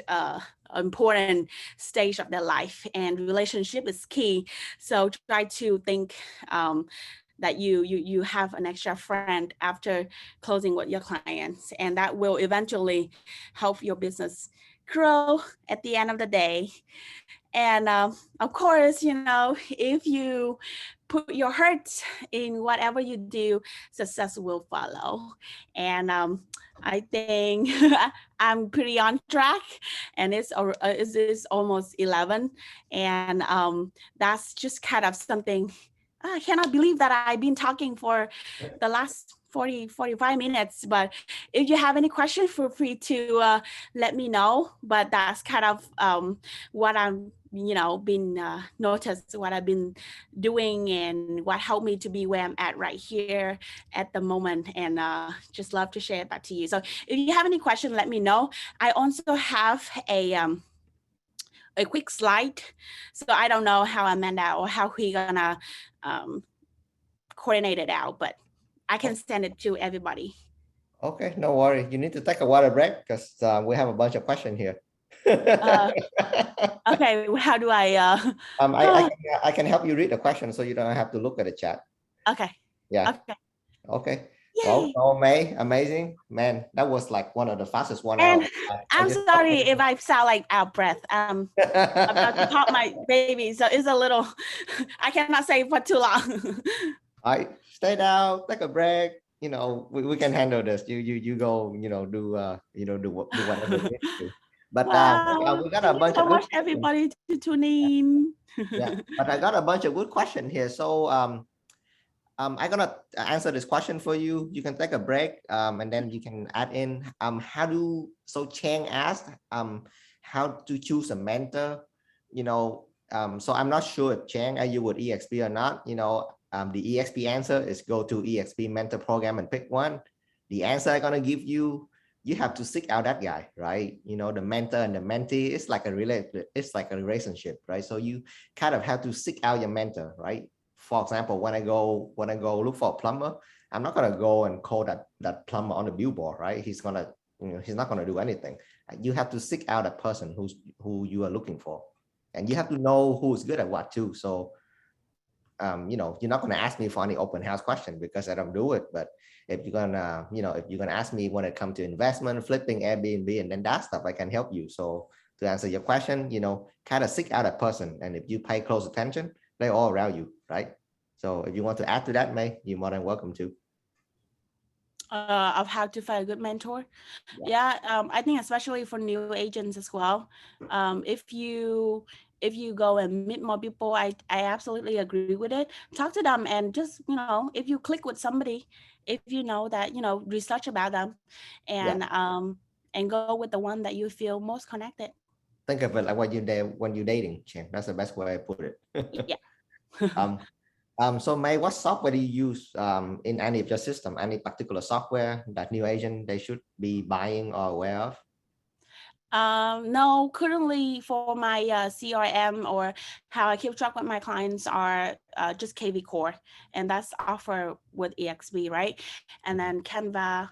important stage of their life, and relationship is key. So try to think that you have an extra friend after closing with your clients, and that will eventually help your business grow at the end of the day. And of course, you know, if you put your heart in whatever you do, success will follow. And I think I'm pretty on track, and it's almost 11, and that's just kind of something. I cannot believe that I've been talking for the last 45 minutes, but if you have any questions, feel free to let me know. But that's kind of what I'm, you know, been noticed, what I've been doing and what helped me to be where I'm at right here at the moment, and just love to share it back to you. So if you have any questions, let me know. I also have a quick slide, so I don't know how Amanda or how we gonna coordinate it out, but I can send it to everybody. Okay, no worry. You need to take a water break because we have a bunch of questions here. Okay, how do I? I can help you read the question so you don't have to look at the chat. Okay. Yeah. Okay. Okay. Well, Yay. so May, amazing, man. That was like one of the fastest one And out. I'm sorry if I sound like out of breath. I'm about to pop my baby, so it's a little. I cannot say for too long. All right, stay down, take a break. You know, we can handle this. You go. You know, do do whatever you need to do. But Wow. we got a Thank you bunch so of good much, questions. everybody, to tune in. Yeah, but I got a bunch of good questions here. So I'm gonna answer this question for you. You can take a break, and then you can add in. So Chang asked, how to choose a mentor. You know, so I'm not sure if Chang, are you with EXP or not. You know, the EXP answer is go to EXP mentor program and pick one. The answer I'm gonna give you, you have to seek out that guy, right? You know, the mentor and the mentee, it's like a relationship, right? So you kind of have to seek out your mentor, right? For example, when I go look for a plumber, I'm not gonna go and call that plumber on the billboard, right? He's not gonna do anything. You have to seek out a person who you are looking for, and you have to know who's good at what too. So you know, you're not going to ask me for any open house question because I don't do it. But if you're gonna, you know, if you're gonna ask me when it comes to investment, flipping, Airbnb, and then that stuff, I can help you. So to answer your question, you know, kind of seek out a person, and if you pay close attention, they're all around you, right? So if you want to add to that, May, you're more than welcome to. Of how to find a good mentor. Yeah, I think especially for new agents as well. If you go and meet more people, I absolutely agree with it. Talk to them and just, you know, if you click with somebody, if you know that, you know, research about them Yeah. and go with the one that you feel most connected. Think of it like when you're dating, Chen. That's the best way I put it. Yeah. um, so May, what software do you use in any of your system? Any particular software that new agent they should be buying or aware of? No, currently for my CRM or how I keep track with my clients are just KV Core, and that's offered with EXP, right? And then Canva,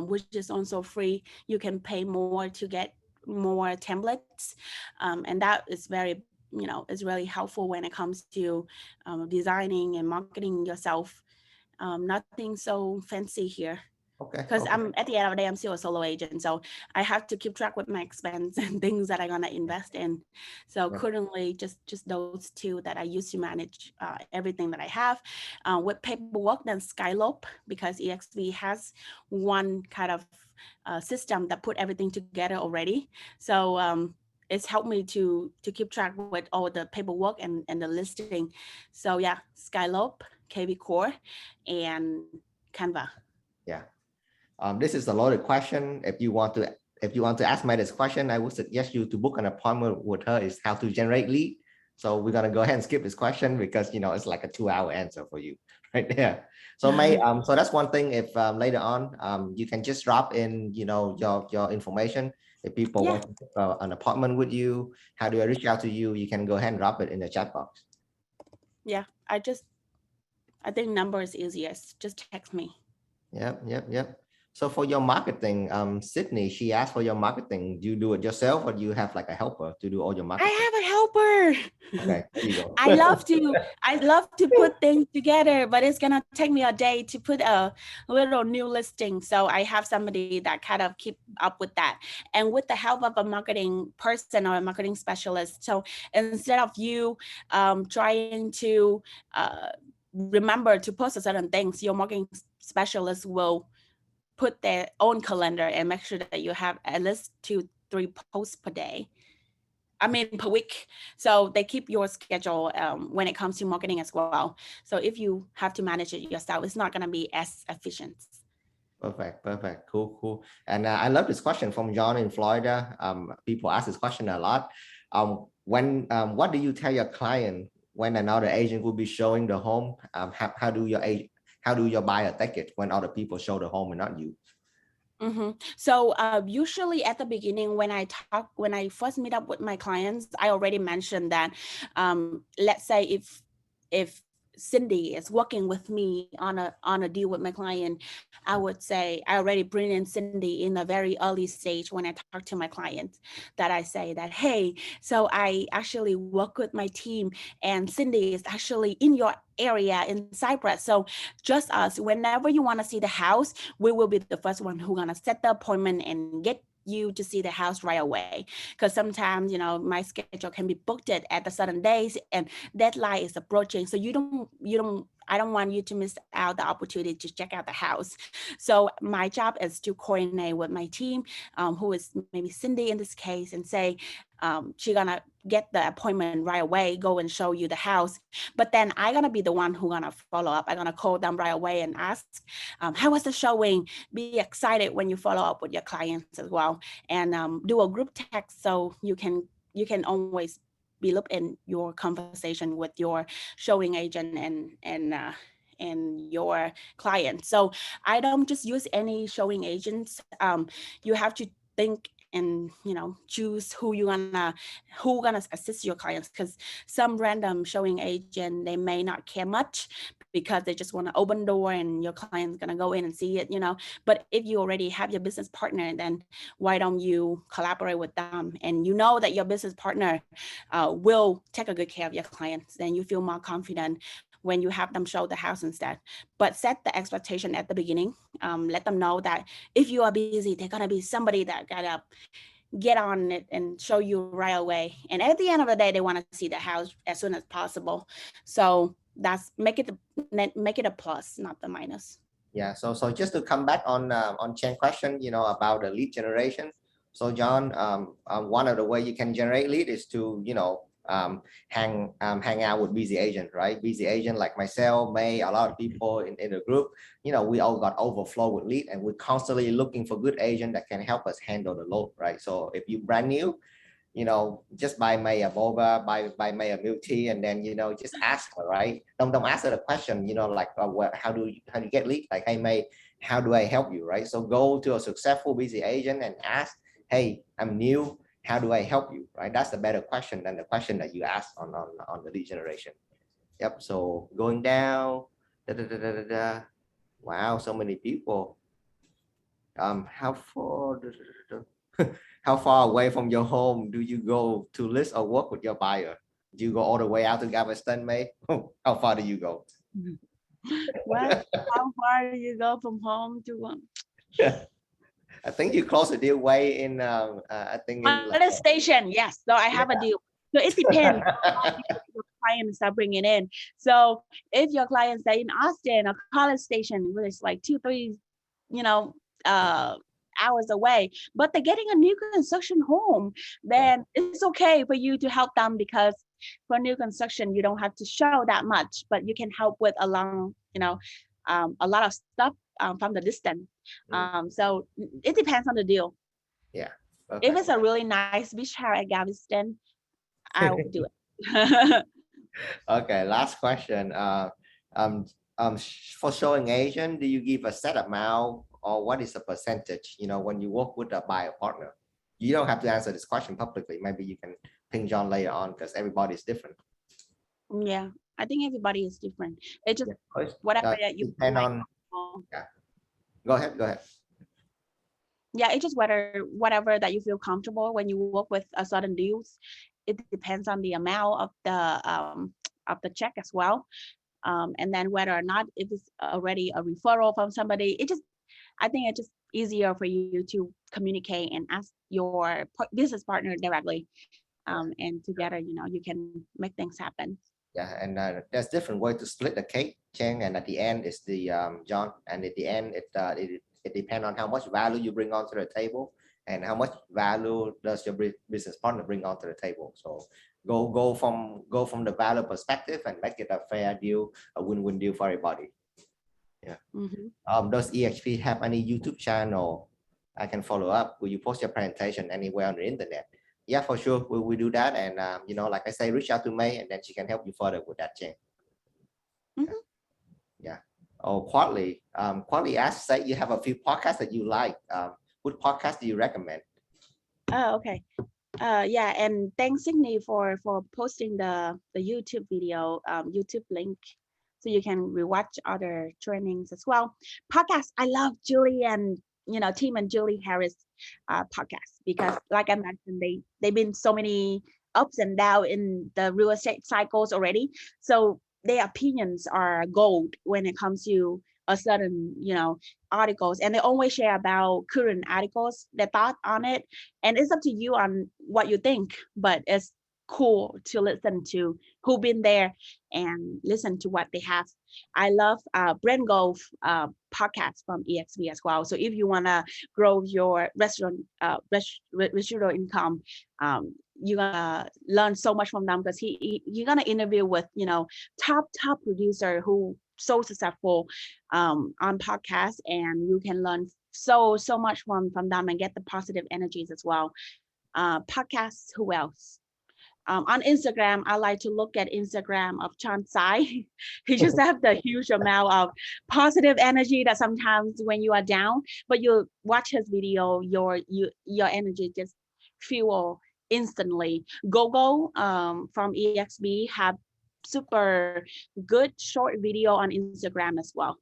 which is also free. You can pay more to get more templates, and that is very, you know, is really helpful when it comes to designing and marketing yourself. Nothing so fancy here Okay. because Okay. I'm at the end of the day, I'm still a solo agent. So I have to keep track with my expense and things that I'm gonna invest in. So Yeah. currently just those two that I use to manage everything that I have. With paperwork, then Skylope, because EXP has one kind of system that put everything together already. So it's helped me to keep track with all the paperwork and the listing. So yeah, Skylope, KV Core, and Canva. Yeah. This is a loaded question. If you want to ask me this question, I would suggest you to book an appointment with her. Is how to generate lead. So we're gonna go ahead and skip this question because you know it's like a 2-hour answer for you right there. So May, so that's one thing. If later on, you can just drop in, you know, your information. If people Yeah. want to book an appointment with you, how do I reach out to you? You can go ahead and drop it in the chat box. Yeah, I think number is easiest. Just text me. Yep. So for your marketing, Sydney, she asked for your marketing. Do you do it yourself or do you have like a helper to do all your marketing? I have a helper. Okay, there you go. I love to put things together, but it's gonna take me a day to put a little new listing. So I have somebody that kind of keep up with that. And with the help of a marketing person or a marketing specialist. So instead of you trying to remember to post a certain things, your marketing specialist will put their own calendar and make sure that you have at least 2-3 posts per day. I mean, per week. So they keep your schedule when it comes to marketing as well. So if you have to manage it yourself, it's not going to be as efficient. Perfect. Cool. And I love this question from John in Florida. People ask this question a lot. What do you tell your client when another agent will be showing the home? How do your buyer take it when other people show the home and not you? Mm-hmm. So usually at the beginning, when I first meet up with my clients, I already mentioned that let's say if Cindy is working with me on a deal with my client, I would say I already bring in Cindy in a very early stage when I talk to my clients, that I say that, hey, so I actually work with my team and Cindy is actually in your area in Cyprus. So just us, whenever you want to see the house, we will be the first one who gonna set the appointment and get you to see the house right away. Because sometimes, my schedule can be booked at the certain days and deadline is approaching. So I don't want you to miss out the opportunity to check out the house. So my job is to coordinate with my team, who is maybe Cindy in this case, and say, she's gonna get the appointment right away, go and show you the house. But then I'm gonna be the one who gonna follow up. I'm gonna call them right away and ask, how was the showing? Be excited when you follow up with your clients as well, and do a group text so you can always be looped in your conversation with your showing agent and your client. So I don't just use any showing agents. You have to think and choose who gonna assist your clients, because some random showing agent, they may not care much because they just want to open door and your client's gonna go in and see it. But if you already have your business partner, then why don't you collaborate with them, and that your business partner will take a good care of your clients, then you feel more confident when you have them show the house instead. But set the expectation at the beginning. Let them know that if you are busy, there's gonna be somebody that gotta get on it and show you right away. And at the end of the day, they want to see the house as soon as possible. So that's make it a plus, not the minus. Yeah. So just to come back on Chen's question, about the lead generation. So John, one of the way you can generate lead is to hang out with busy agent, right? Busy agent like myself, May, a lot of people in the group. We all got overflow with lead, and we're constantly looking for good agent that can help us handle the load, right? So if you brand new, just buy May a boba, buy May a milk tea, and then just ask her, right? Don't ask her the question, like how do you get lead? Like, hey May, how do I help you, right? So go to a successful busy agent and ask, hey, I'm new, how do I help you, right? That's a better question than the question that you ask on the lead generation. Yep. So going down, wow, so many people. How far? How far away from your home do you go to list or work with your buyer? Do you go all the way out to Galveston, May? How far do you go? Well, how far do you go from home to I think you close the deal way in I think in pilot station? Yes. So I have a deal. So it depends on your clients are bringing in. So if your clients are in Austin or College Station, which is like 2-3, hours away, but they're getting a new construction home, then it's okay for you to help them, because for new construction you don't have to show that much, but you can help with along a lot of stuff from the distance. So it depends on the deal. Yeah. If it's a really nice beach house at Galveston, I'll do it. Okay, last question. For showing agent, do you give a set amount, or what is the percentage, when you work with a buyer partner? You don't have to answer this question publicly. Maybe you can ping John later on, because everybody is different. Yeah, I think everybody is different. It just whatever that you depend on. Yeah. Go ahead. Yeah, it's just whatever that you feel comfortable when you work with a certain deals. It depends on the amount of the check as well, and then whether or not if it's already a referral from somebody. I think it's just easier for you to communicate and ask your business partner directly, and together you can make things happen. Yeah, and there's different way to split the cake, Chen, and at the end it's the John, and at the end it depends on how much value you bring onto the table and how much value does your business partner bring onto the table. So go from the value perspective and make it a fair deal, a win-win deal for everybody. Yeah. Does EXP have any YouTube channel I can follow up? Will you post your presentation anywhere on the internet? Yeah, for sure. We do that. And, like I say, reach out to May and then she can help you further with that, Chen. Yeah. Oh, Quartly. Quartly asked, say you have a few podcasts that you like. What podcast do you recommend? Oh, okay. Yeah, and thanks Sydney for posting the YouTube video, YouTube link so you can rewatch other trainings as well. Podcast, I love Julie and Tim and Julie Harris podcast, because like I mentioned, they've been so many ups and downs in the real estate cycles already. So their opinions are gold when it comes to a certain articles, and they always share about current articles, their thought on it, and it's up to you on what you think, but it's cool to listen to who been there and listen to what they have. I love Brent Gove podcast from EXP as well. So if you want to grow your residual income, you're gonna learn so much from them, because you're gonna interview with top producer who so successful on podcasts, and you can learn so much from them and get the positive energies as well. Podcasts, who else? On Instagram, I like to look at Instagram of Chan Sai. He just have the huge amount of positive energy that sometimes when you are down, but you watch his video, your energy just fuel instantly. Gogo from EXB have super good short video on Instagram as well.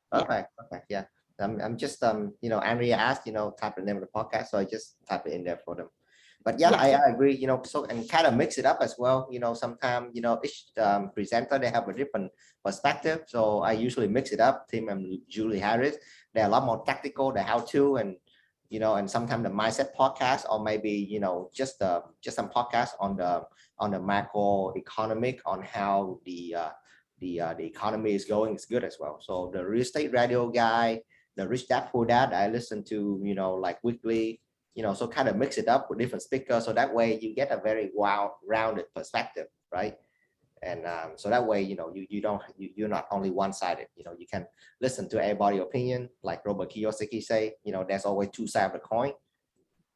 Perfect. Yeah. I'm just Andrea asked, type the name of the podcast, so I just type it in there for them. But yeah, I agree, so, and kind of mix it up as well. Sometimes, each presenter, they have a different perspective. So I usually mix it up. Tim and Julie Harris, they're a lot more tactical, the how-to, and, and sometimes the mindset podcast, or maybe, just some podcast on the macro economic, on how the economy is going is good as well. So the real estate radio guy, the Rich Dad Poor Dad, I listen to, like weekly, so kind of mix it up with different speakers. So that way you get a very rounded perspective, right? And so that way, you're not only one-sided, you can listen to everybody's opinion. Like Robert Kiyosaki say, there's always two sides of the coin.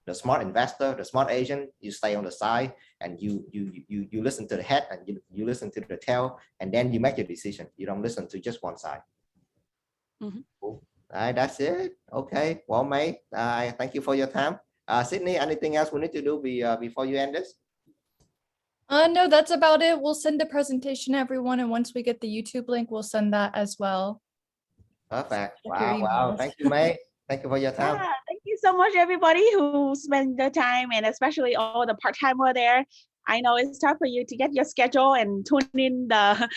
The smart investor, the smart agent, you stay on the side, and you listen to the head, and you listen to the tail, and then you make your decision. You don't listen to just one side. Cool. All right, that's it. Okay, well, mate, thank you for your time. Sydney, anything else we need to do before you end this? No, that's about it. We'll send a presentation to everyone, and once we get the YouTube link, we'll send that as well. Perfect. Wow. Thank you, mate. Thank you for your time. Yeah, thank you so much, everybody who spent the time, and especially all the part-timer there. I know it's tough for you to get your schedule and tune in the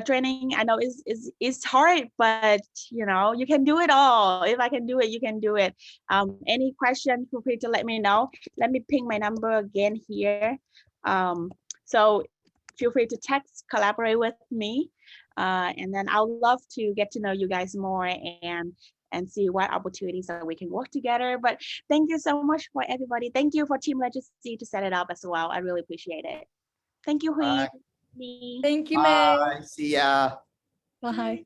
training. I know it's hard, but you can do it all. If I can do it, you can do it. Any question, feel free to let me know. Let me ping my number again here. So feel free to text, collaborate with me, and then I'll love to get to know you guys more and see what opportunities that we can work together. But thank you so much for everybody. Thank you for Team Legacy to set it up as well. I really appreciate it. Thank you, Huy. Thank you, May. Bye. See ya. Bye.